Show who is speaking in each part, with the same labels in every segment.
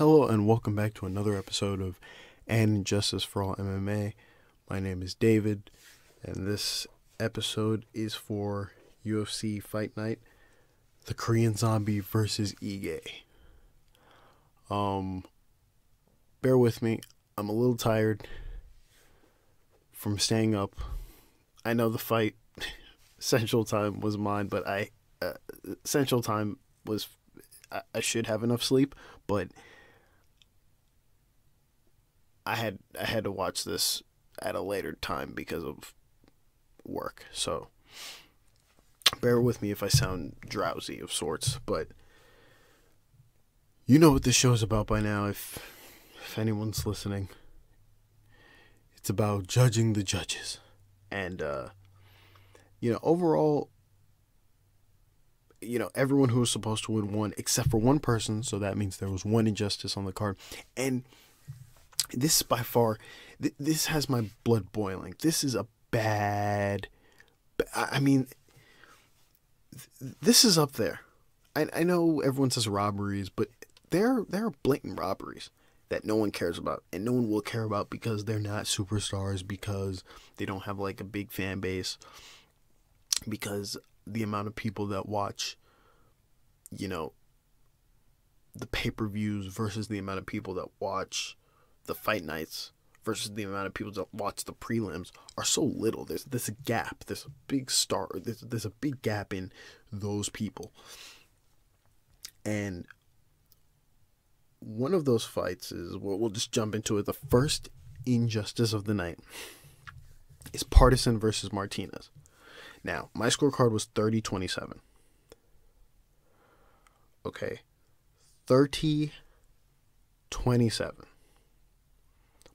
Speaker 1: Hello and welcome back to another episode of Injustice For All MMA. My name is David, and this episode is for UFC Fight Night, the Korean Zombie versus Ige. Bear with me, I'm a little tired from staying up. I know the fight, Central Time was mine, but Central Time was, I should have enough sleep, but I had to watch this at a later time because of work. So bear with me if I sound drowsy of sorts, but you know what this show is about by now if anyone's listening. It's about judging the judges. And overall, everyone who was supposed to win won except for one person, so that means there was one injustice on the card. And this is by far, this has my blood boiling. This is a bad, this is up there. I know everyone says robberies, but there are blatant robberies that no one cares about, and no one will care about because they're not superstars, because they don't have like a big fan base, because the amount of people that watch, the pay-per-views versus the amount of people that watch the fight nights versus the amount of people that watch the prelims are so little. There's a gap. There's a big there's a big gap in those people. And one of those fights is, we'll just jump into it. The first injustice of the night is Parisian versus Martinez. Now, my scorecard was 30-27. Okay. 30-27.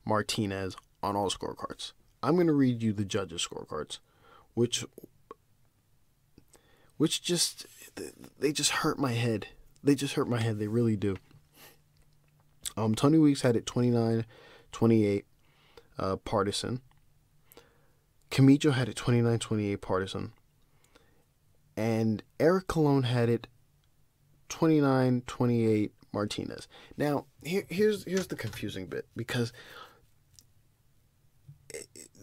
Speaker 1: Martinez on all scorecards. I'm going to read you the judges' scorecards, which just, they just hurt my head. They just hurt my head. They really do. Tony Weeks had it 29-28 Parisian. Camijo had it 29-28 Parisian. And Eric Colon had it 29-28 Martinez. Now, here's the confusing bit, because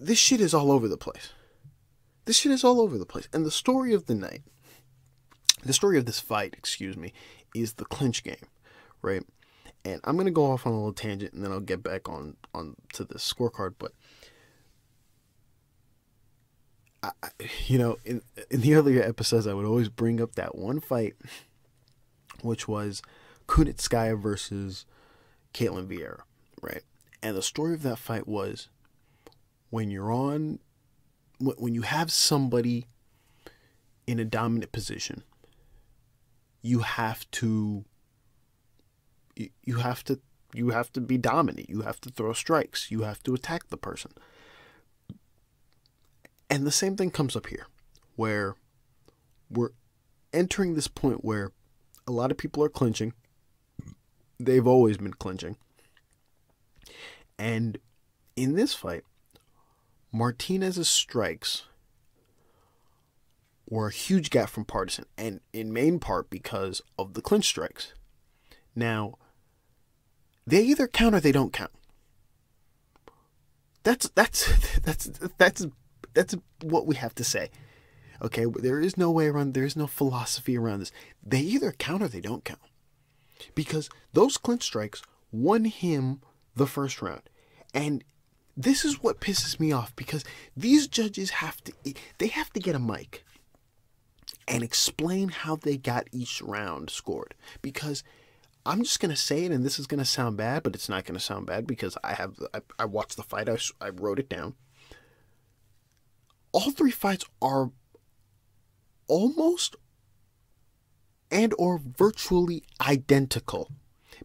Speaker 1: this shit is all over the place. This shit is all over the place. And the story of the night, the story of this fight, is the clinch game, right? And I'm going to go off on a little tangent, and then I'll get back on to the scorecard. But, in the earlier episodes, I would always bring up that one fight, which was Kunitskaya versus Caitlin Vieira, right? And the story of that fight was, when you have somebody in a dominant position, you have to be dominant. You have to throw strikes. You have to attack the person. And the same thing comes up here, where we're entering this point where a lot of people are clinching. They've always been clinching. And in this fight, Martinez's strikes were a huge gap from Parisian, and in main part because of the clinch strikes. Now, they either count or they don't count. That's what we have to say. Okay, there is no way around. There is no philosophy around this. They either count or they don't count, because those clinch strikes won him the first round. And this is what pisses me off, because these judges have to get a mic and explain how they got each round scored. Because I'm just going to say it, and this is going to sound bad, but it's not going to sound bad because I watched the fight. I wrote it down. All three fights are almost and or virtually identical,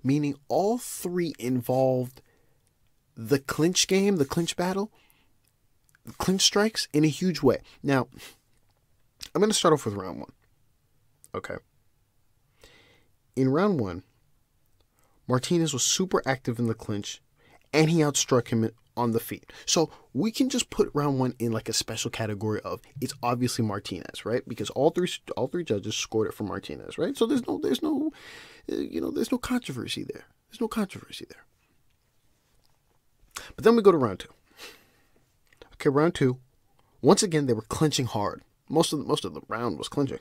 Speaker 1: meaning all three involved the clinch game, the clinch battle, the clinch strikes in a huge way. Now, I'm going to start off with round one. Okay. In round one, Martinez was super active in the clinch, and he outstruck him on the feet. So we can just put round one in like a special category of, it's obviously Martinez, right? Because all three judges scored it for Martinez, right? So there's no controversy there. There's no controversy there. But then we go to round 2. Okay, round 2. Once again, they were clinching hard. Most of the round was clinching.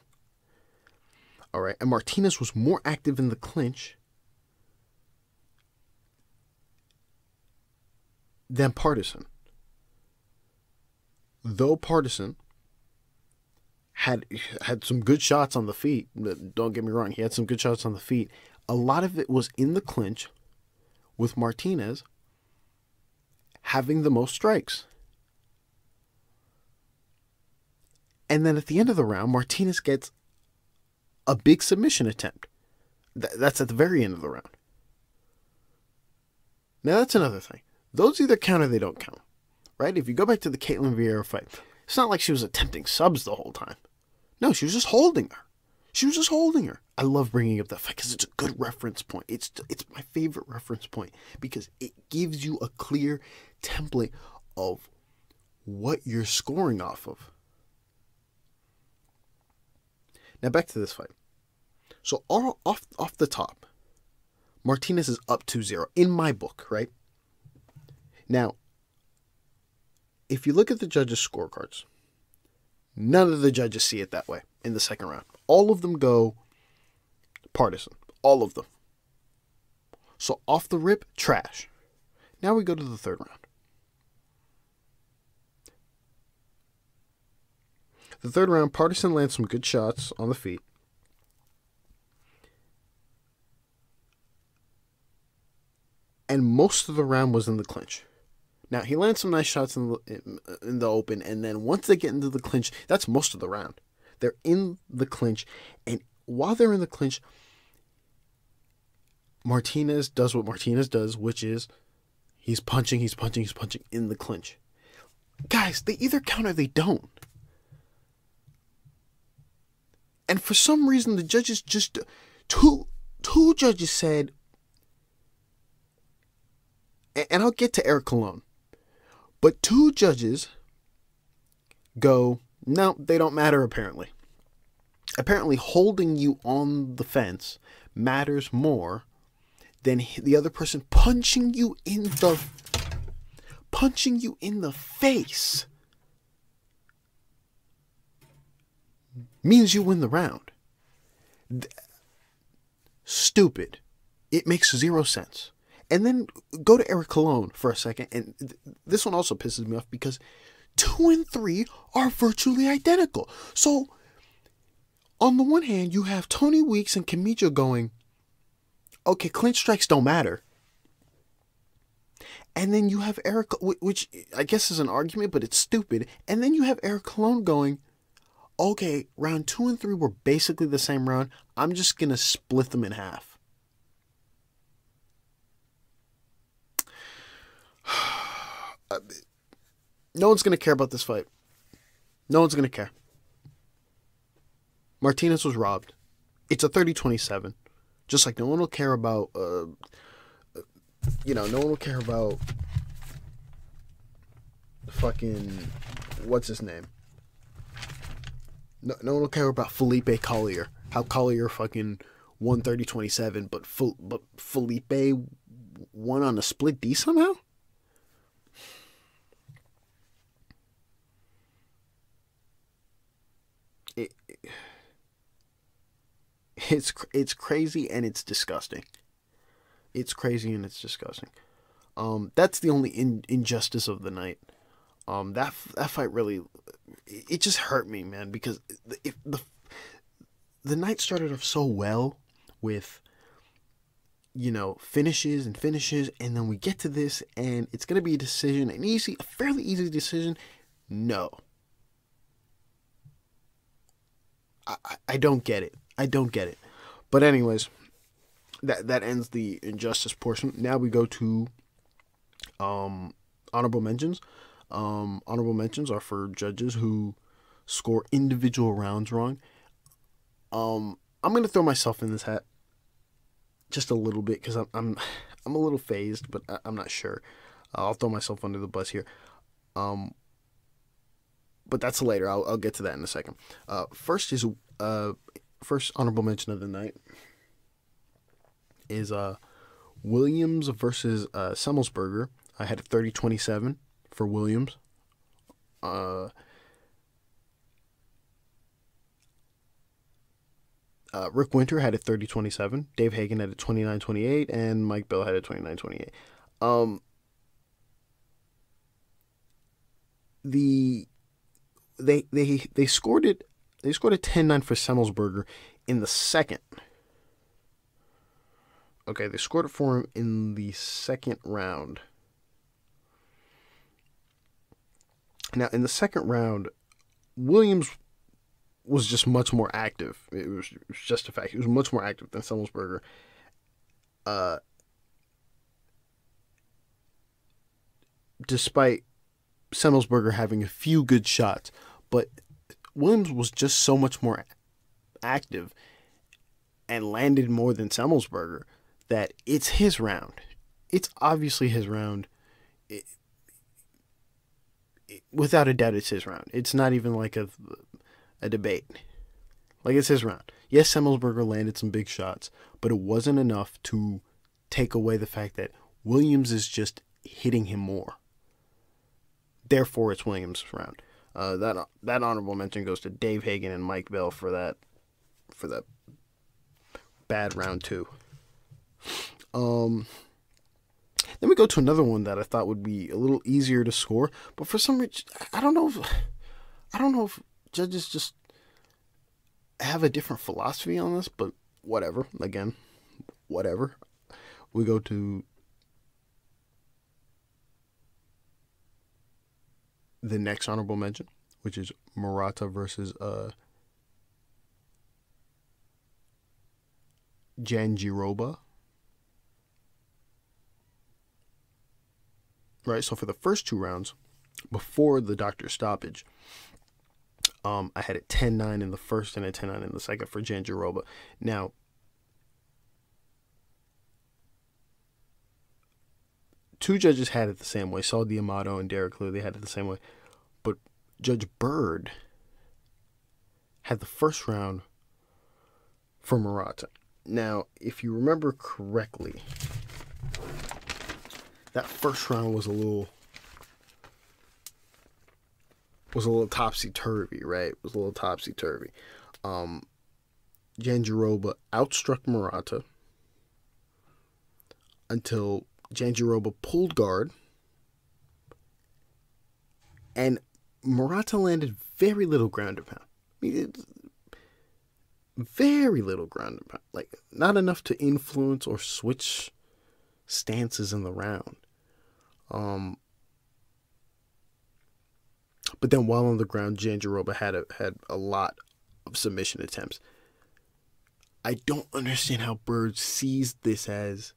Speaker 1: All right, and Martinez was more active in the clinch than Partisan. Though Partisan had some good shots on the feet, don't get me wrong, he had some good shots on the feet. A lot of it was in the clinch, with Martinez having the most strikes. And then at the end of the round, Martinez gets a big submission attempt. That's at the very end of the round. Now that's another thing. Those either count or they don't count, right? If you go back to the Caitlin Vieira fight, it's not like she was attempting subs the whole time. No, she was just holding her. She was just holding her. I love bringing up that fight because it's a good reference point. It's my favorite reference point because it gives you a clear template of what you're scoring off of. Now back to this fight. So off the top, Martinez is up 2-0 in my book, right? Now, if you look at the judges' scorecards, none of the judges see it that way in the second round. All of them go Partisan. All of them. So off the rip, trash. Now we go to the third round. The third round, Partisan lands some good shots on the feet. And most of the round was in the clinch. Now, he lands some nice shots in the open, and then once they get into the clinch, that's most of the round. They're in the clinch, and while they're in the clinch, Martinez does what Martinez does, which is he's punching in the clinch. Guys, they either count or they don't. And for some reason, the judges just... Two judges said... And I'll get to Eric Colon. But 2 judges go, no, they don't matter apparently. Apparently holding you on the fence matters more than the other person punching you in the face. Means you win the round. Stupid. It makes 0 sense. And then go to Eric Colon for a second, and this one also pisses me off because 2 and 3 are virtually identical. So, on the one hand, you have Tony Weeks and Camijo going, okay, clinch strikes don't matter. And then you have Eric, which I guess is an argument, but it's stupid. And then you have Eric Colon going, okay, round 2 and 3 were basically the same round. I'm just going to split them in half. No one's going to care about this fight. No one's going to care. Martinez was robbed. It's a 30-27. Just like no one will care about, no one will care about fucking, what's his name? No one will care about Felipe Collier. How Collier fucking won 30-27, but Felipe won on a split D somehow? It's crazy and it's disgusting. It's crazy and it's disgusting. That's the only injustice of the night. That fight really, it just hurt me, man, because the night started off so well with, finishes, and then we get to this, and it's gonna be a decision, a fairly easy decision. No. I don't get it. But anyways, that ends the injustice portion. Now we go to honorable mentions. Honorable mentions are for judges who score individual rounds wrong. I'm gonna throw myself in this hat just a little bit because I'm a little phased, but I'm not sure. I'll throw myself under the bus here. But that's later. I'll get to that in a second. First honorable mention of the night is Williams versus Semelsberger. I had a 30-27 for Williams. Rick Winter had a 30-27. Dave Hagen had a 29-28, and Mike Bell had a 29-28. They scored it. They scored a 10-9 for Semelsberger in the second. Okay, they scored it for him in the second round. Now, in the second round, Williams was just much more active. It was just a fact. He was much more active than Semelsberger. Despite Semelsberger having a few good shots, but Williams was just so much more active and landed more than Semelsberger that it's his round. It's obviously his round. Without a doubt, it's his round. It's not even like a debate. Like, it's his round. Yes, Semelsberger landed some big shots, but it wasn't enough to take away the fact that Williams is just hitting him more. Therefore, it's Williams' round. That honorable mention goes to Dave Hagen and Mike Bell for that bad round 2. Then we go to another one that I thought would be a little easier to score, but for some reason, I don't know if judges just have a different philosophy on this, but whatever. Again, whatever. We go to the next honorable mention, which is Murata versus Jandiroba. Right, so for the first 2 rounds, before the doctor's stoppage, I had a 10-9 in the first and a 10-9 in the second for Jandiroba. Now, two judges had it the same way. Saul D'Amato and Derek Lou, they had it the same way. But Judge Bird had the first round for Murata. Now, if you remember correctly, that first round was a little topsy-turvy, right? It was a little topsy-turvy. Jandiroba outstruck Murata until Jandiroba pulled guard, and Murata landed very little ground and pound. I mean, very little ground and pound. Like, not enough to influence or switch stances in the round. But then while on the ground, Jandiroba had a lot of submission attempts. I don't understand how Bird sees this as,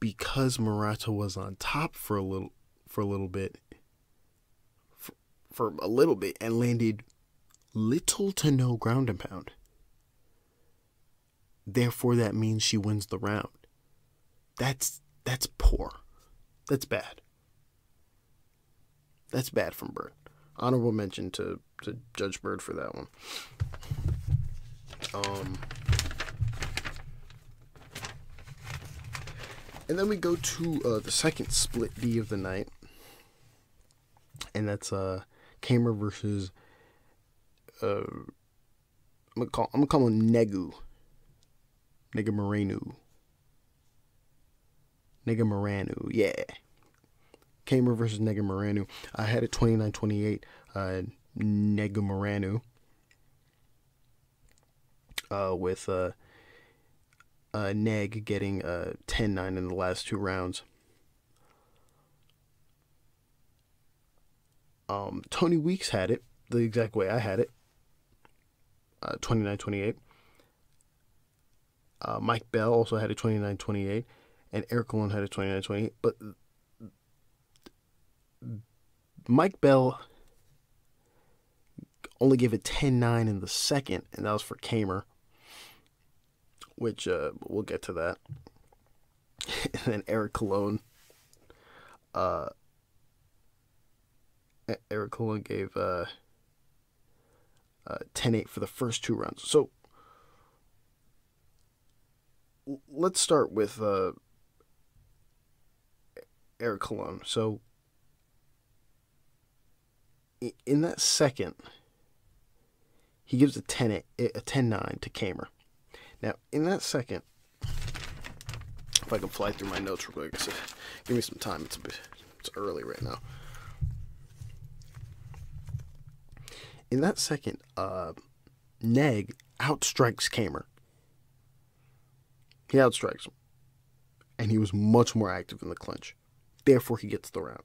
Speaker 1: because Murata was on top for a little bit, and landed little to no ground and pound. Therefore, that means she wins the round. That's poor. That's bad. That's bad from Bird. Honorable mention to Judge Bird for that one. And then we go to the second split D of the night, and that's Camur versus I'm gonna call him Negumereanu, yeah. Camur versus Negumereanu. I had it 29-28. Negumereanu with Neg getting 10-9 in the last 2 rounds. Tony Weeks had it the exact way I had it, 29-28. Mike Bell also had a 29-28, and Eric Malone had a 29-28. But Mike Bell only gave it 10-9 in the second, and that was for Camur, which we'll get to that. And then Eric Cologne gave 10-8 for the first 2 rounds. So let's start with Eric Colon. So in that second, he gives a 10-9 to Camur. Now, in that second, if I can fly through my notes real quick, so give me some time. It's early right now. In that second, Neg outstrikes Camur. He outstrikes him. And he was much more active in the clinch. Therefore, he gets the round.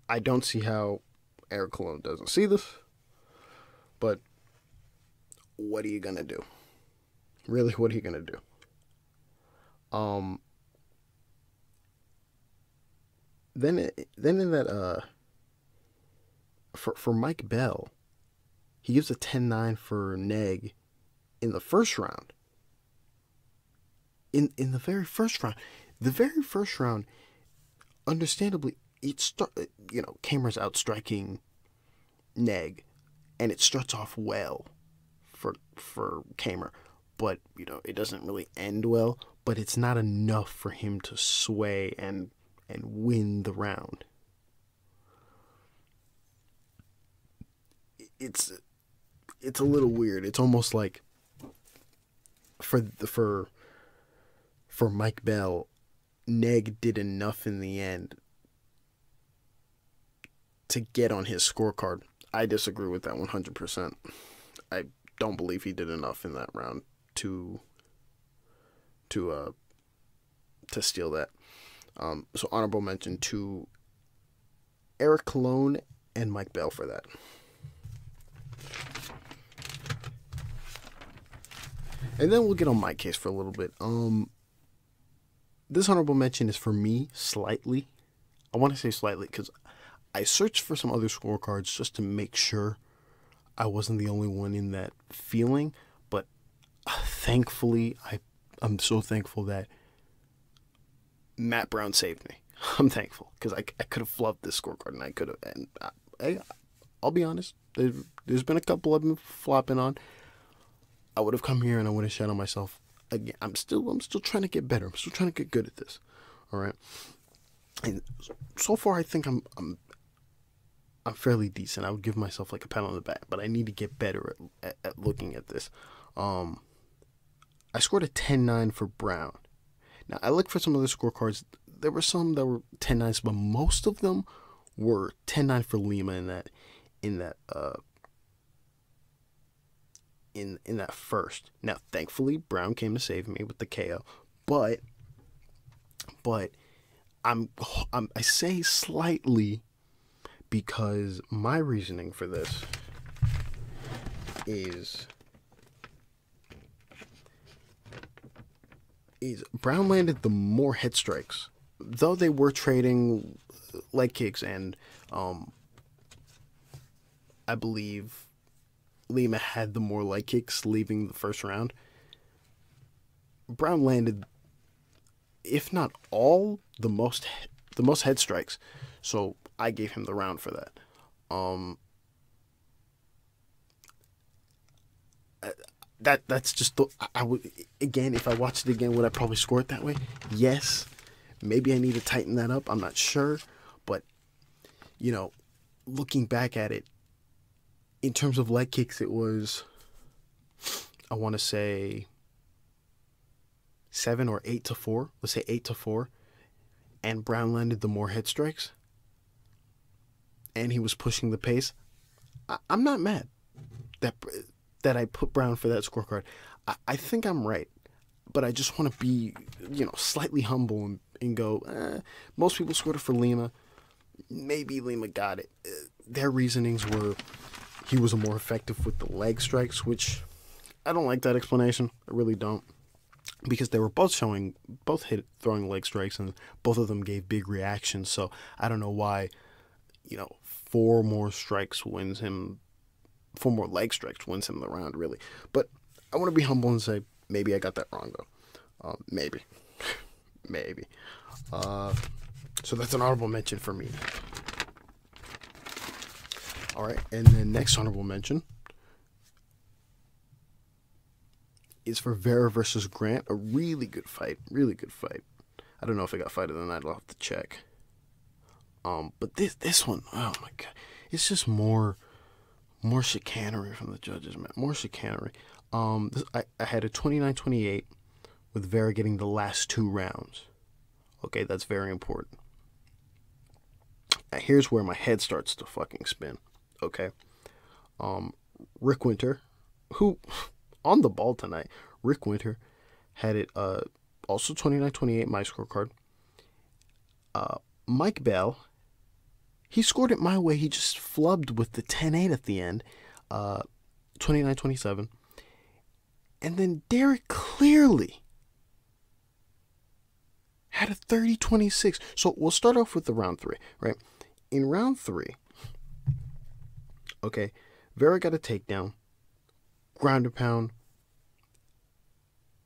Speaker 1: I don't see how Eric Colon doesn't see this. But what are you going to do? Really, what are you going to do? Then in that, for Mike Bell, he gives a 10-9 for Neg in the first round. In the very first round, understandably, Camur's outstriking Neg, and it starts off well for Camur, but it doesn't really end well. But it's not enough for him to sway and win the round. It's a little weird. It's almost like for Mike Bell, Neg did enough in the end to get on his scorecard. I disagree with that 100%. I don't believe he did enough in that round to steal that. So honorable mention to Eric Colon and Mike Bell for that. And then we'll get on my case for a little bit. This honorable mention is for me slightly. I want to say slightly because I searched for some other scorecards just to make sure I wasn't the only one in that feeling. But thankfully, I'm so thankful that Matt Brown saved me. I'm thankful because I could have flubbed this scorecard, and I could have. And I'll be honest, there's been a couple I've been flopping on. I would have come here and I would have shat on myself again. I'm still trying to get better. I'm still trying to get good at this. All right. And so far, I think I'm fairly decent. I would give myself like a pat on the back, but I need to get better at looking at this. I scored a 10-9 for Brown. Now I looked for some other scorecards. There were some that were 10-9s, but most of them were 10-9 for Lima in that first. Now, thankfully, Brown came to save me with the KO, but I say slightly because my reasoning for this is Brown landed the more head strikes, though they were trading leg kicks, and I believe Lima had the more leg kicks leaving the first round. Brown landed, if not all, the most head strikes, so I gave him the round for that. That's just I would, again, if I watched it again, would I probably score it that way? Yes. Maybe I need to tighten that up. I'm not sure, but looking back at it, in terms of leg kicks, it was, I want to say 7 or 8-4. Let's say 8-4. And Brown landed the more head strikes. And he was pushing the pace. I'm not mad that I put Brown for that scorecard. I think I'm right. But I just want to be, slightly humble and go, most people scored it for Lima. Maybe Lima got it. Their reasonings were he was more effective with the leg strikes, which I don't like that explanation. I really don't. Because they were both throwing leg strikes, and both of them gave big reactions. So I don't know why, 4 more leg strikes wins him the round, really. But I want to be humble and say, maybe I got that wrong, though. Maybe. Maybe. So that's an honorable mention for me. All right, and the next honorable mention is for Vera versus Grant. A really good fight. Really good fight. I don't know if it got fight of the night. I'll have to check. But this one, oh my god, it's just more chicanery from the judges, man. More chicanery. I had a 29-28 with Vera getting the last 2 rounds. Okay, that's very important. Now, here's where my head starts to fucking spin. Okay. Rick Winter, who on the ball tonight. Rick Winter had it also 29-28, my scorecard. Mike Bell, he scored it my way. He just flubbed with the 10-8 at the end. 29-27. And then Derek Clearly had a 30-26. So we'll start off with the round 3, right? In round 3, okay, Vera got a takedown, ground and pound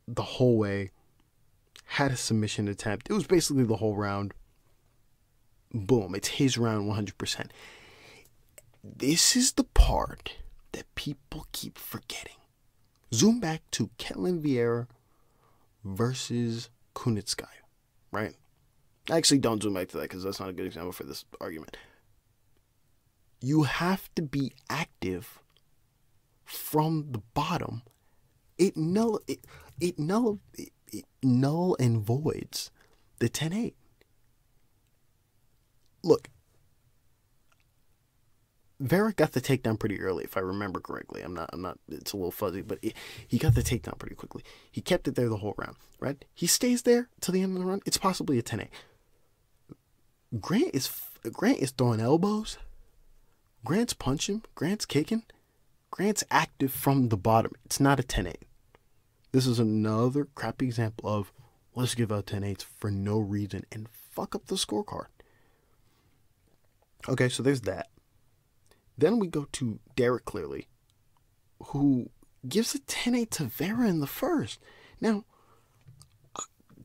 Speaker 1: the whole way, had a submission attempt. It was basically the whole round. Boom, it's his round 100%. This is the part that people keep forgetting. Zoom back to Ketlen Vieira versus Kunitskaya, right? Actually, don't zoom back to that because that's not a good example for this argument. You have to be active from the bottom. It null and voids the 10-8. Look, Vera got the takedown pretty early, if I remember correctly. I'm not, it's a little fuzzy, but he got the takedown pretty quickly. He kept it there the whole round, right? He stays there till the end of the round. It's possibly a 10-8. Grant is throwing elbows. Grant's punching. Grant's kicking. Grant's active from the bottom. It's not a 10-8. This is another crappy example of let's give out 10-8s for no reason and fuck up the scorecard. Okay, so there's that. Then we go to Derek Clearly, who gives a 10-8 to Vera in the first. Now,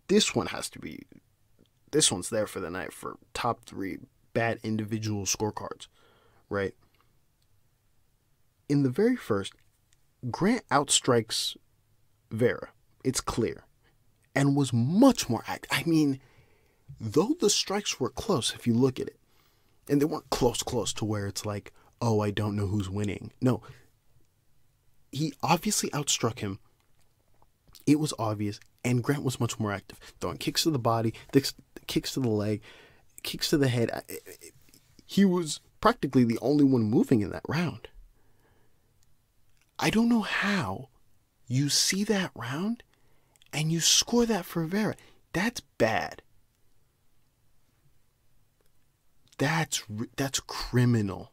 Speaker 1: this one's there for the night for top 3 bad individual scorecards, right? In the very first, Grant outstrikes Vera. It's clear. And was much more active. I mean, though the strikes were close, if you look at it, and they weren't close to where it's like, oh, I don't know who's winning. No. He obviously outstruck him. It was obvious. And Grant was much more active. Throwing kicks to the body, kicks to the leg, kicks to the head. He was practically the only one moving in that round. I don't know how you see that round and you score that for Vera. That's bad. That's criminal.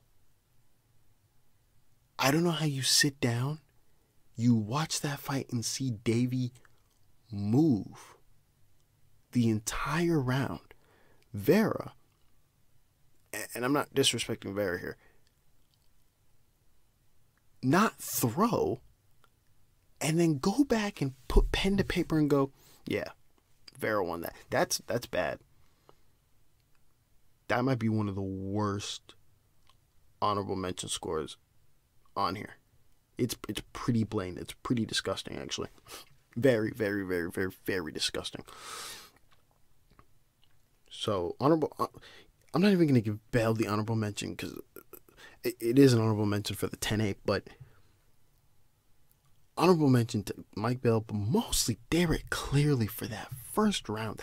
Speaker 1: I don't know how you sit down, you watch that fight and see Davey move the entire round. Vera, and I'm not disrespecting Vera here, not throw, and then go back and put pen to paper and go, yeah, Vera won that. That's bad. That might be one of the worst honorable mention scores on here. It's pretty blatant. It's pretty disgusting, actually. Very, very, very, very, very disgusting. So, honorable... I'm not even going to give Bell the honorable mention because it is an honorable mention for the 10-8, but honorable mention to Mike Bell, but mostly Derek Clearly for that first round.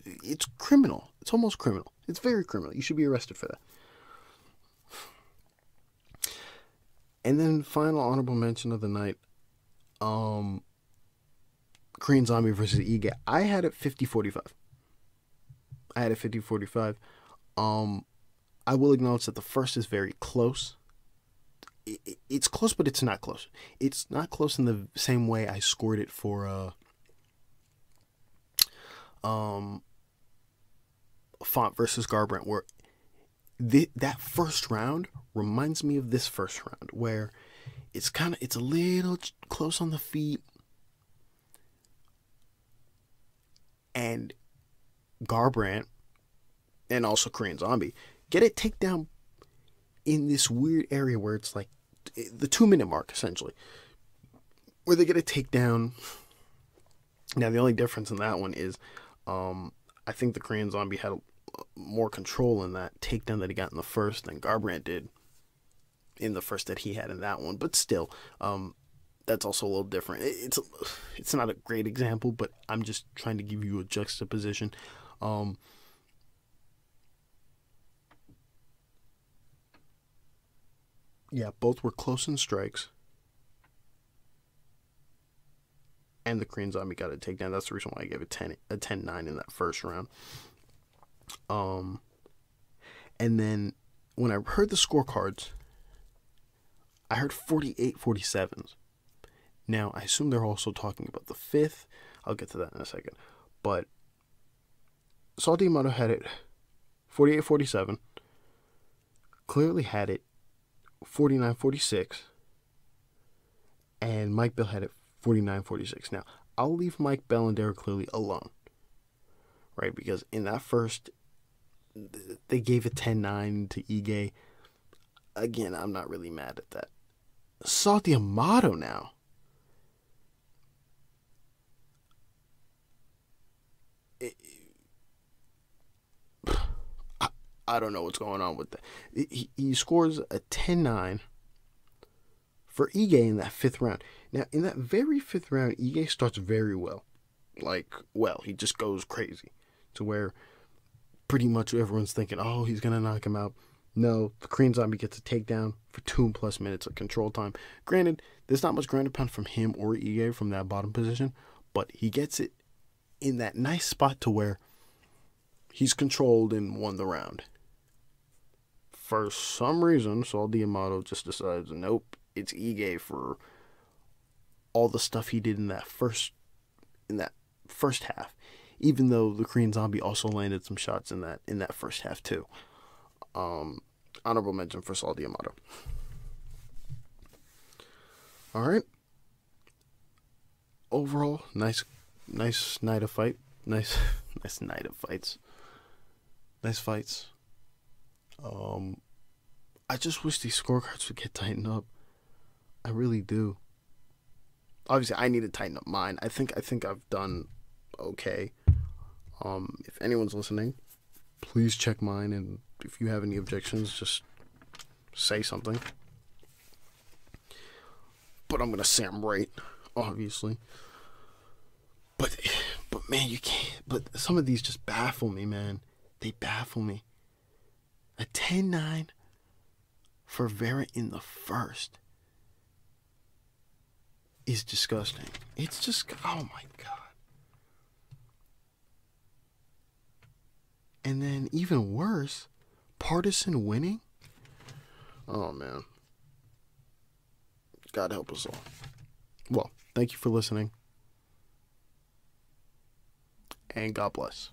Speaker 1: It's criminal. It's almost criminal. It's very criminal. You should be arrested for that. And then final honorable mention of the night, Korean Zombie versus Ige. I had it 50-45. I had it 50-45. I will acknowledge that the first is very close. It's close, but it's not close. It's not close in the same way I scored it for Font versus Garbrandt, where that first round reminds me of this first round, where it's a little close on the feet, and Garbrandt and also Korean Zombie get a takedown in this weird area where it's like the 2-minute mark, essentially, where they get a takedown. Now, the only difference in that one is I I think the Korean Zombie had more control in that takedown that he got in the first than Garbrandt did in the first that he had in that one. But still, that's also a little different. It's not a great example, but I'm just trying to give you a juxtaposition. Yeah, both were close in strikes. And the Korean Zombie got a takedown. That's the reason why I gave it a 10-9 in that first round. And then when I heard the scorecards, I heard 48-47s. Now, I assume they're also talking about the fifth. I'll get to that in a second. But Saul D'Amato had it 48-47. Clearly had it 49-46. And Mike Bell had it 49-46. Now, I'll leave Mike Bell and Derek Cleary alone. Right? Because in that first, they gave a 10-9 to Ige. Again, I'm not really mad at that. Saul D'Amato now. I don't know what's going on with that. He scores a 10-9 for Ige in that fifth round. Now, in that very fifth round, Ige starts very well. He just goes crazy. To where pretty much everyone's thinking, oh, he's going to knock him out. No, the Korean Zombie gets a takedown for 2+ minutes of control time. Granted, there's not much ground and pound from him or Ige from that bottom position, but he gets it in that nice spot to where he's controlled and won the round. For some reason, Saul D'Amato just decides, nope, it's Ige for all the stuff he did in that first half. Even though the Korean Zombie also landed some shots in that first half too. Honorable mention for Saul D'Amato. All right. Overall, nice night of fight. Nice night of fights. Nice fights. I just wish these scorecards would get tightened up. I really do. Obviously, I need to tighten up mine. I think I've done okay. If anyone's listening, please check mine, and if you have any objections, just say something. But I'm gonna say I'm right, obviously. But man, you can't. But some of these just baffle me, man. They baffle me. A 10-9 for Vera in the first is disgusting. It's just, oh my God. And then even worse, Partisan winning? Oh man. God help us all. Well, thank you for listening. And God bless.